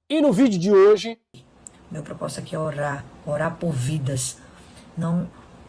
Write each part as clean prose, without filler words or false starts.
E no vídeo de hoje, Meu propósito aqui é orar por vidas. Não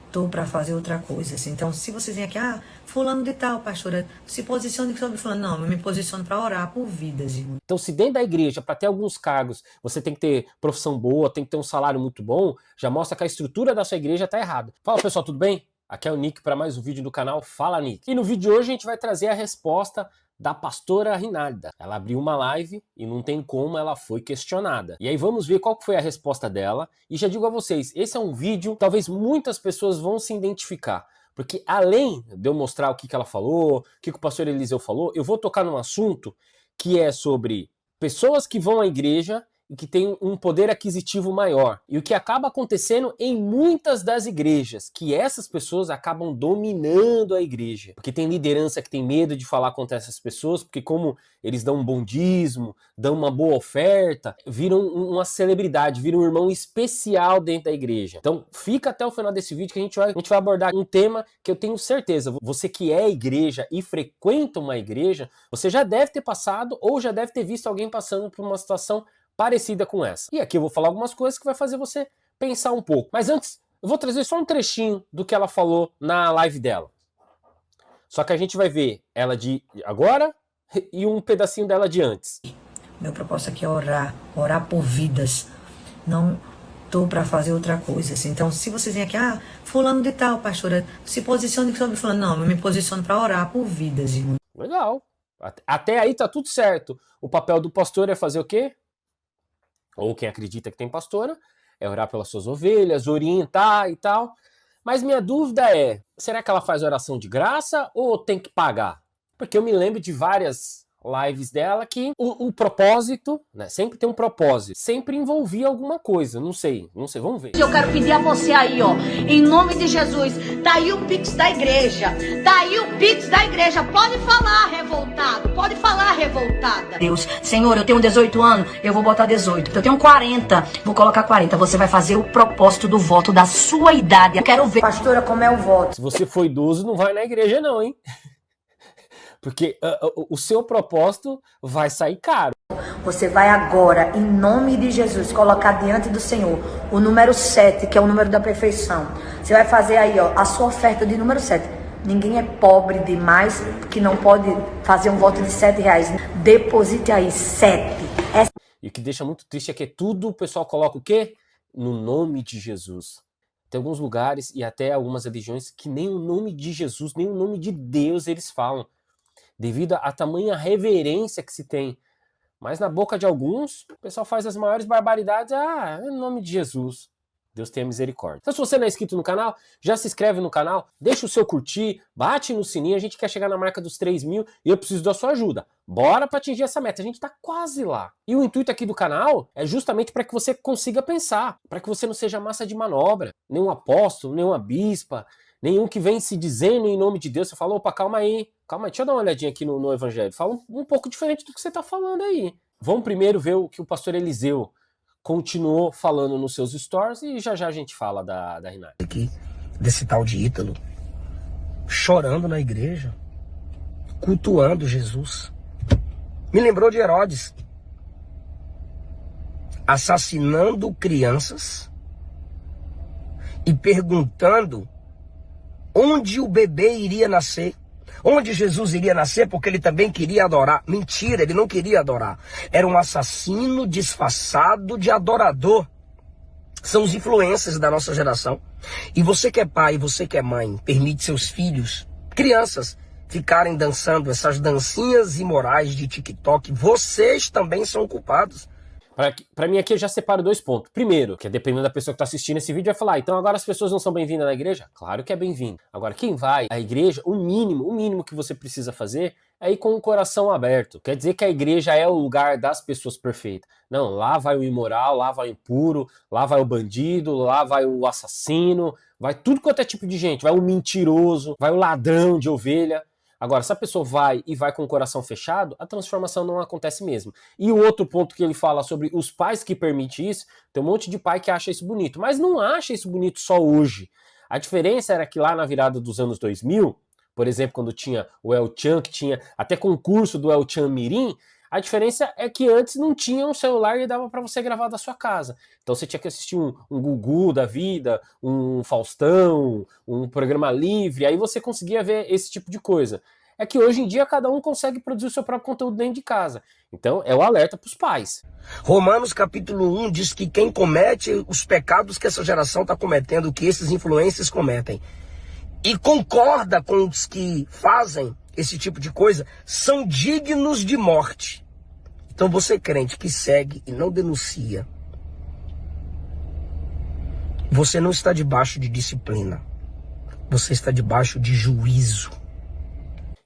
estou para fazer outra coisa. Assim. Então, se vocês vêm aqui, fulano de tal, pastora, se posicione sobre fulano. Não, eu me posiciono para orar por vidas, irmão. então se dentro da igreja, para ter alguns cargos, você tem que ter profissão boa, tem que ter um salário muito bom, já mostra que a estrutura da sua igreja está errada. Fala pessoal, tudo bem? Aqui é o Nick para mais um vídeo do canal Fala Nick. E no vídeo de hoje a gente vai trazer a resposta da pastora Rinalda. Ela abriu uma live e não tem como, ela foi questionada. E aí vamos ver qual foi a resposta dela. E já digo a vocês, esse é um vídeo, talvez muitas pessoas vão se identificar. Porque além de eu mostrar o que ela falou, o que o pastor Eliseu falou, eu vou tocar num assunto que é sobre pessoas que vão à igreja e que têm um poder aquisitivo maior. E o que acaba acontecendo em muitas das igrejas, que essas pessoas acabam dominando a igreja. Porque tem liderança que tem medo de falar contra essas pessoas, porque como eles dão um bom dízimo, dão uma boa oferta, viram uma celebridade, viram um irmão especial dentro da igreja. Então fica até o final desse vídeo que a gente vai abordar um tema que eu tenho certeza, você que é igreja e frequenta uma igreja, você já deve ter passado ou já deve ter visto alguém passando por uma situação parecida com essa. E aqui eu vou falar algumas coisas que vai fazer você pensar um pouco. Mas antes, eu vou trazer só um trechinho do que ela falou na live dela. Só que a gente vai ver ela de agora e um pedacinho dela de antes. Meu propósito aqui é orar por vidas. Não estou para fazer outra coisa. Assim. Então, se vocês vêm aqui, fulano de tal, pastora, se posicione sobre fulano. Não, eu me posiciono para orar por vidas, irmão. Legal. Até aí tá tudo certo. O papel do pastor é fazer o quê? Ou quem acredita que tem pastora, é orar pelas suas ovelhas, orientar e tal. Mas minha dúvida é, será que ela faz oração de graça ou tem que pagar? Porque eu me lembro de várias lives dela que o propósito, né, sempre tem um propósito, sempre envolvia alguma coisa, não sei, vamos ver. Eu quero pedir a você aí, ó, em nome de Jesus, tá aí o Pix da igreja, pode falar revoltado, pode falar revoltada. Deus, Senhor, eu tenho 18 anos, eu vou botar 18. Eu tenho 40, vou colocar 40. Você vai fazer o propósito do voto da sua idade. Eu quero ver. Pastora, como é o voto? Se você for idoso, não vai na igreja não, hein? Porque o seu propósito vai sair caro. Você vai agora, em nome de Jesus, colocar diante do Senhor o número 7, que é o número da perfeição. Você vai fazer aí, ó, a sua oferta de número 7. Ninguém é pobre demais que não pode fazer um voto de R$7. Deposite aí 7. E o que deixa muito triste é que tudo o pessoal coloca o quê? No nome de Jesus. Tem alguns lugares e até algumas religiões que nem o nome de Jesus, nem o nome de Deus eles falam. Devido à tamanha reverência que se tem. Mas na boca de alguns, o pessoal faz as maiores barbaridades. Em nome de Jesus. Deus tenha misericórdia. Então se você não é inscrito no canal, já se inscreve no canal, deixa o seu curtir, bate no sininho, a gente quer chegar na marca dos 3.000 e eu preciso da sua ajuda. Bora para atingir essa meta, a gente tá quase lá. E o intuito aqui do canal é justamente para que você consiga pensar, para que você não seja massa de manobra, nenhum apóstolo, nenhuma bispa, nenhum que vem se dizendo em nome de Deus. Você fala, opa, calma aí, deixa eu dar uma olhadinha aqui no evangelho. Fala um pouco diferente do que você tá falando aí. Vamos primeiro ver o que o pastor Eliseu continuou falando nos seus stories e já a gente fala da Rinalda. Aqui, desse tal de Ítalo, chorando na igreja, cultuando Jesus. Me lembrou de Herodes, assassinando crianças e perguntando onde o bebê iria nascer. Onde Jesus iria nascer, porque ele também queria adorar. Mentira, ele não queria adorar. Era um assassino disfarçado de adorador. São os influencers da nossa geração. E você que é pai, você que é mãe, permite seus filhos, crianças, ficarem dançando essas dancinhas imorais de TikTok. Vocês também são culpados. Para mim aqui eu já separo dois pontos. Primeiro, que dependendo da pessoa que está assistindo esse vídeo vai falar, então agora as pessoas não são bem-vindas na igreja? Claro que é bem-vindo. Agora quem vai à igreja, o mínimo que você precisa fazer é ir com o coração aberto. Quer dizer que a igreja é o lugar das pessoas perfeitas. Não, lá vai o imoral, lá vai o impuro, lá vai o bandido, lá vai o assassino, vai tudo quanto é tipo de gente, vai o mentiroso, vai o ladrão de ovelha. Agora, se a pessoa vai com o coração fechado, a transformação não acontece mesmo. E o outro ponto que ele fala sobre os pais que permitem isso, tem um monte de pai que acha isso bonito, mas não acha isso bonito só hoje. A diferença era que lá na virada dos anos 2000, por exemplo, quando tinha o El Chan, que tinha até concurso do El Chan Mirim, A diferença é que antes não tinha um celular e dava para você gravar da sua casa. Então você tinha que assistir um Gugu da vida, um Faustão, um programa livre, aí você conseguia ver esse tipo de coisa. É que hoje em dia cada um consegue produzir o seu próprio conteúdo dentro de casa. Então é o alerta para os pais. Romanos capítulo 1 diz que quem comete os pecados que essa geração está cometendo, que esses influencers cometem, e concorda com os que fazem esse tipo de coisa, são dignos de morte. Então você, crente, que segue e não denuncia, você não está debaixo de disciplina, você está debaixo de juízo.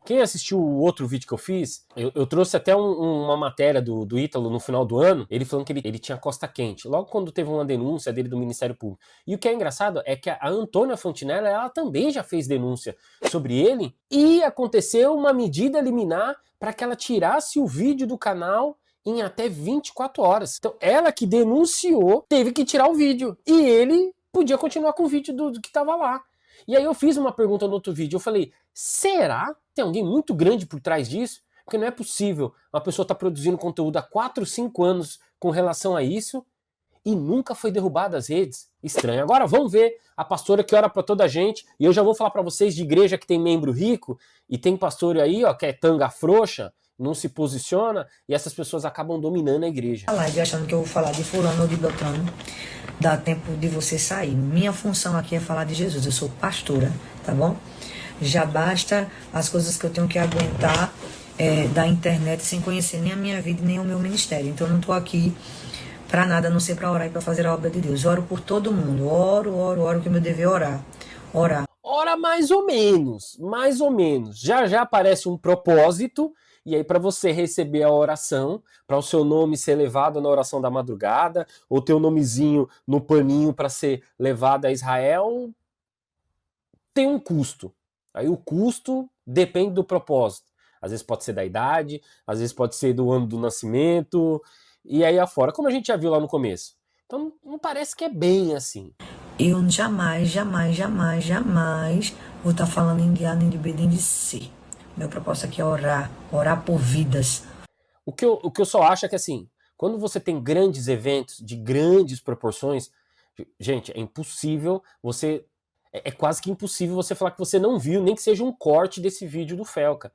Quem assistiu o outro vídeo que eu fiz, eu trouxe até uma matéria do Ítalo no final do ano, ele falando que ele tinha costa quente, logo quando teve uma denúncia dele do Ministério Público. E o que é engraçado é que a Antônia Fontinella, ela também já fez denúncia sobre ele, e aconteceu uma medida liminar para que ela tirasse o vídeo do canal em até 24 horas. Então ela que denunciou, teve que tirar o vídeo, e ele podia continuar com o vídeo do que estava lá. E aí eu fiz uma pergunta no outro vídeo, eu falei, será que tem alguém muito grande por trás disso? Porque não é possível uma pessoa estar produzindo conteúdo há 4, 5 anos com relação a isso e nunca foi derrubada das redes. Estranho. Agora vamos ver a pastora que ora para toda a gente, e eu já vou falar para vocês de igreja que tem membro rico, e tem pastor aí, ó, que é tanga frouxa, não se posiciona, e essas pessoas acabam dominando a igreja. A live achando que eu vou falar de fulano ou de Beltrano, dá tempo de você sair. Minha função aqui é falar de Jesus, eu sou pastora, tá bom? Já basta as coisas que eu tenho que aguentar da internet sem conhecer nem a minha vida nem o meu ministério. Então eu não tô aqui pra nada, a não ser pra orar e pra fazer a obra de Deus. Oro por todo mundo, oro, que o meu dever é orar. Ora, mais ou menos, mais ou menos. Já já aparece um propósito, e aí para você receber a oração, para o seu nome ser levado na oração da madrugada, ou ter o nomezinho no paninho para ser levado a Israel, tem um custo. Aí o custo depende do propósito. Às vezes pode ser da idade, às vezes pode ser do ano do nascimento, e aí afora, como a gente já viu lá no começo. Então não parece que é bem assim. Eu jamais vou estar falando em de A, nem de B, nem de C. Meu propósito aqui é orar por vidas. O que eu só acho é que assim, quando você tem grandes eventos de grandes proporções, gente, é impossível você... É quase que impossível você falar que você não viu, nem que seja um corte desse vídeo do Felca.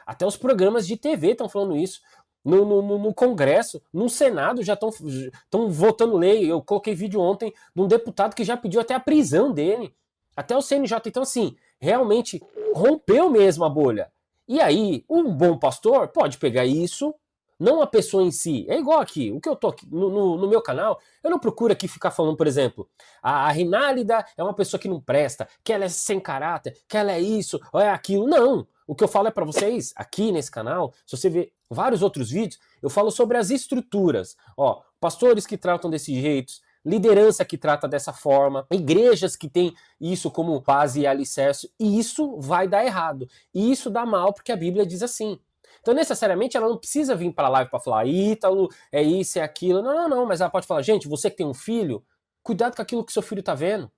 Até os programas de TV estão falando isso. No Congresso, no Senado já estão votando lei. Eu coloquei vídeo ontem de um deputado que já pediu até a prisão dele. Até o CNJ. Então, assim, realmente rompeu mesmo a bolha. E aí, um bom pastor pode pegar isso, não a pessoa em si. É igual aqui, o que eu tô aqui, no meu canal, eu não procuro aqui ficar falando, por exemplo, a Rinálida é uma pessoa que não presta, que ela é sem caráter, que ela é isso, ou é aquilo. Não, o que eu falo é para vocês, aqui nesse canal, se você ver vários outros vídeos, eu falo sobre as estruturas. Ó, pastores que tratam desse jeito, liderança que trata dessa forma, igrejas que tem isso como base e alicerce, e isso vai dar errado. E isso dá mal porque a Bíblia diz assim. Então, necessariamente, ela não precisa vir para a live para falar, Ítalo, é isso, é aquilo. Não, mas ela pode falar, gente, você que tem um filho, cuidado com aquilo que seu filho está vendo.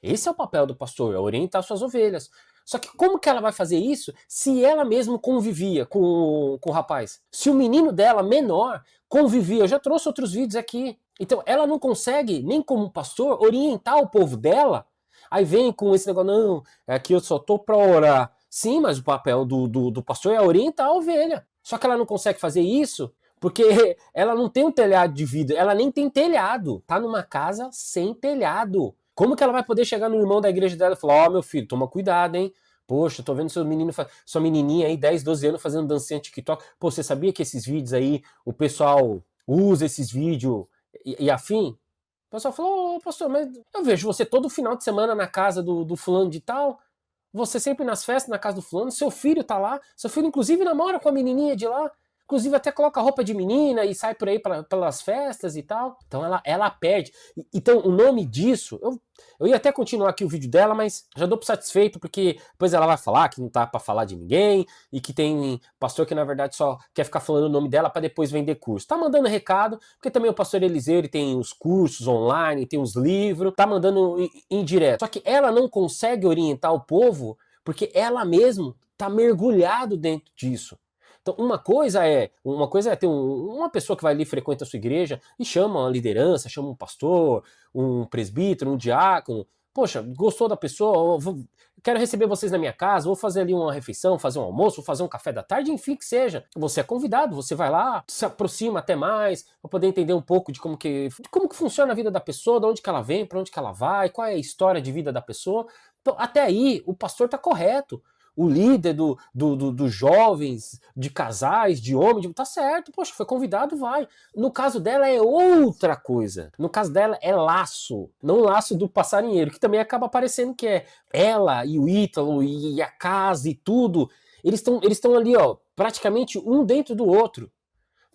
Esse é o papel do pastor, é orientar suas ovelhas. Só que como que ela vai fazer isso se ela mesma convivia com o rapaz? Se o menino dela, menor, convivia, eu já trouxe outros vídeos aqui. Então, ela não consegue, nem como pastor, orientar o povo dela. Aí vem com esse negócio, não, aqui eu só tô para orar. Sim, mas o papel do pastor é orientar a ovelha. Só que ela não consegue fazer isso porque ela não tem um telhado de vidro, ela nem tem telhado. Tá numa casa sem telhado. Como que ela vai poder chegar no irmão da igreja dela e falar, ó, meu filho, toma cuidado, hein? Poxa, tô vendo seu menino, sua menininha aí, 10, 12 anos, fazendo dancinha TikTok. Pô, você sabia que esses vídeos aí, o pessoal usa esses vídeos e afim? O pessoal falou, ô, pastor, mas eu vejo você todo final de semana na casa do fulano de tal, você sempre nas festas na casa do fulano, seu filho tá lá, seu filho inclusive namora com a menininha de lá, inclusive até coloca roupa de menina e sai por aí pelas festas e tal. Então ela perde. Então o nome disso, eu ia até continuar aqui o vídeo dela, mas já dou por satisfeito, porque depois ela vai falar que não tá pra falar de ninguém, e que tem pastor que na verdade só quer ficar falando o nome dela pra depois vender curso. Tá mandando recado, porque também o pastor Eliseu, ele tem os cursos online, tem os livros, tá mandando indireto. Só que ela não consegue orientar o povo, porque ela mesma tá mergulhado dentro disso. Então uma coisa é ter uma pessoa que vai ali, frequenta a sua igreja e chama uma liderança, chama um pastor, um presbítero, um diácono. Poxa, gostou da pessoa? Quero receber vocês na minha casa, vou fazer ali uma refeição, fazer um almoço, vou fazer um café da tarde, enfim, que seja. Você é convidado, você vai lá, se aproxima até mais, para poder entender um pouco de como que funciona a vida da pessoa, de onde que ela vem, para onde que ela vai, qual é a história de vida da pessoa. Então, até aí, o pastor está correto. O líder dos jovens, de casais, de homens, tá certo, poxa, foi convidado, vai. No caso dela é outra coisa. No caso dela é laço, não laço do passarinheiro, que também acaba parecendo que é ela e o Ítalo e a casa e tudo. Eles estão ali, ó, praticamente um dentro do outro.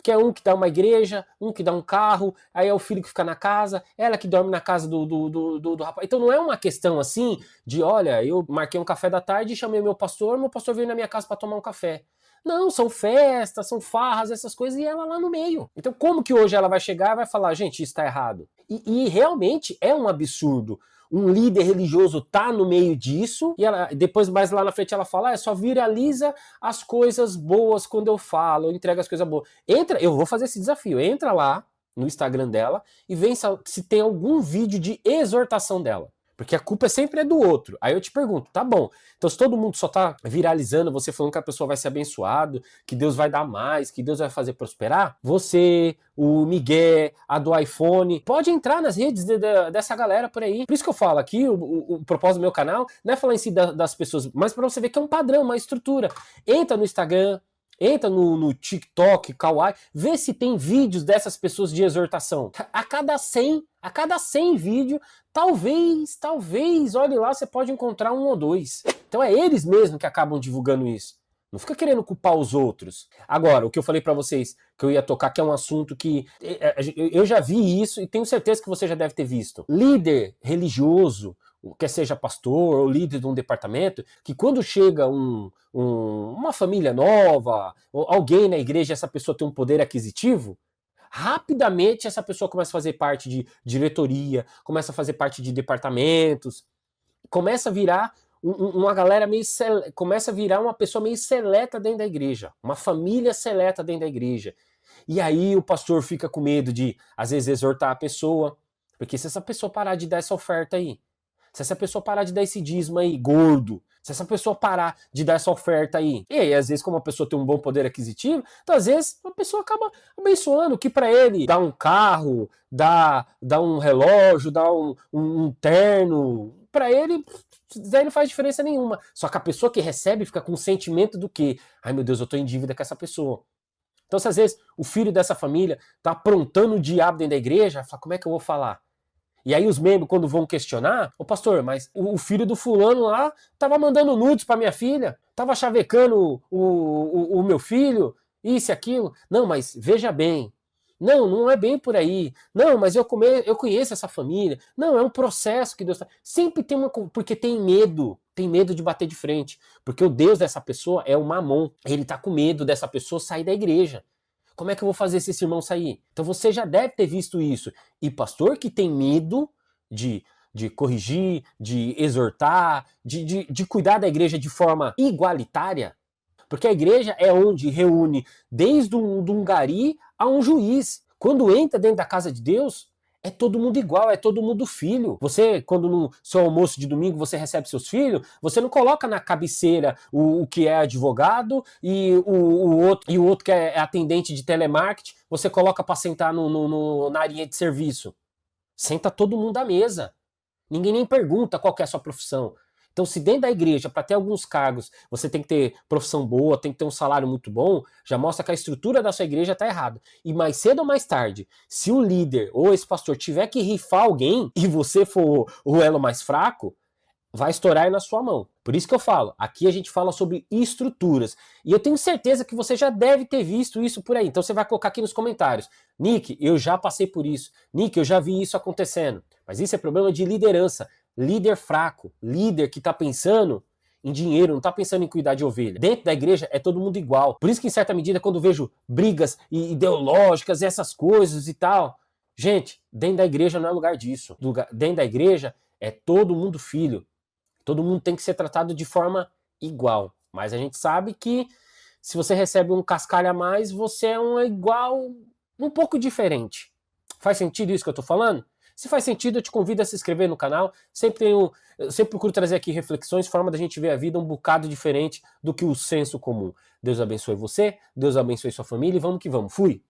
Que é um que dá uma igreja, um que dá um carro, aí é o filho que fica na casa, ela que dorme na casa do rapaz. Então não é uma questão assim de, olha, eu marquei um café da tarde e chamei meu pastor veio na minha casa para tomar um café. Não, são festas, são farras, essas coisas, e ela lá no meio. Então como que hoje ela vai chegar e vai falar, gente, isso tá errado? E realmente é um absurdo. Um líder religioso tá no meio disso, e ela, depois mais lá na frente ela fala, só viraliza as coisas boas quando eu falo, eu entrego as coisas boas. Eu vou fazer esse desafio, entra lá no Instagram dela e vê se tem algum vídeo de exortação dela. Porque a culpa sempre é do outro. Aí eu te pergunto, tá bom, então se todo mundo só tá viralizando, você falando que a pessoa vai ser abençoado, que Deus vai dar mais, que Deus vai fazer prosperar, você, o Miguel, a do iPhone, pode entrar nas redes dessa galera por aí. Por isso que eu falo aqui, o propósito do meu canal não é falar em si das pessoas, mas pra você ver que é um padrão, uma estrutura. Entra no Instagram, entra no TikTok, Kawaii, vê se tem vídeos dessas pessoas de exortação. A cada 100 vídeos, talvez, olhe lá, você pode encontrar um ou dois. Então é eles mesmos que acabam divulgando isso. Não fica querendo culpar os outros. Agora, o que eu falei pra vocês, que eu ia tocar, que é um assunto que eu já vi isso e tenho certeza que você já deve ter visto. Líder religioso, quer seja pastor ou líder de um departamento, que quando chega uma família nova, ou alguém na igreja, essa pessoa tem um poder aquisitivo, rapidamente essa pessoa começa a fazer parte de diretoria, começa a fazer parte de departamentos, começa a virar uma galera começa a virar uma pessoa meio seleta dentro da igreja, uma família seleta dentro da igreja. E aí o pastor fica com medo de, às vezes, exortar a pessoa, porque se essa pessoa parar de dar essa oferta aí, se essa pessoa parar de dar esse dízimo aí, gordo, se essa pessoa parar de dar essa oferta aí, e aí, às vezes, como a pessoa tem um bom poder aquisitivo, então, às vezes, a pessoa acaba abençoando, que pra ele dá um carro, dá um relógio, dá um terno, pra ele, daí não faz diferença nenhuma. Só que a pessoa que recebe fica com o sentimento do que, ai meu Deus, eu tô em dívida com essa pessoa. Então, se às vezes o filho dessa família tá aprontando o diabo dentro da igreja, fala, como é que eu vou falar? E aí os membros, quando vão questionar, ô pastor, mas o filho do fulano lá tava mandando nudes pra minha filha, tava chavecando o meu filho, isso e aquilo. Não, mas veja bem, não é bem por aí. Não, mas eu conheço essa família. Não, é um processo que Deus tá... Sempre tem porque tem medo de bater de frente. Porque o Deus dessa pessoa é o Mamon. Ele tá com medo dessa pessoa sair da igreja. Como é que eu vou fazer se esse irmão sair? Então você já deve ter visto isso. E pastor que tem medo de corrigir, de exortar, de cuidar da igreja de forma igualitária, porque a igreja é onde reúne desde um gari a um juiz. Quando entra dentro da casa de Deus, é todo mundo igual, é todo mundo filho. Você, quando no seu almoço de domingo você recebe seus filhos, você não coloca na cabeceira o que é advogado e o outro que é atendente de telemarketing, você coloca para sentar na área de serviço. Senta todo mundo à mesa. Ninguém nem pergunta qual que é a sua profissão. Então, se dentro da igreja, para ter alguns cargos, você tem que ter profissão boa, tem que ter um salário muito bom, já mostra que a estrutura da sua igreja está errada. E mais cedo ou mais tarde, se o líder ou esse pastor tiver que rifar alguém e você for o elo mais fraco, vai estourar na sua mão. Por isso que eu falo, aqui a gente fala sobre estruturas. E eu tenho certeza que você já deve ter visto isso por aí. Então você vai colocar aqui nos comentários. Nick, eu já passei por isso. Nick, eu já vi isso acontecendo. Mas isso é problema de liderança. Líder fraco, líder que está pensando em dinheiro, não está pensando em cuidar de ovelha. Dentro da igreja é todo mundo igual. Por isso que, em certa medida, quando vejo brigas ideológicas e essas coisas e tal, gente, dentro da igreja não é lugar disso. Dentro da igreja é todo mundo filho. Todo mundo tem que ser tratado de forma igual. Mas a gente sabe que Se você recebe um cascalho a mais, você é um igual, um pouco diferente. Faz sentido isso que eu tô falando? Se faz sentido, eu te convido a se inscrever no canal. Eu sempre procuro trazer aqui reflexões, forma da gente ver a vida um bocado diferente do que o senso comum. Deus abençoe você, Deus abençoe sua família e vamos que vamos. Fui!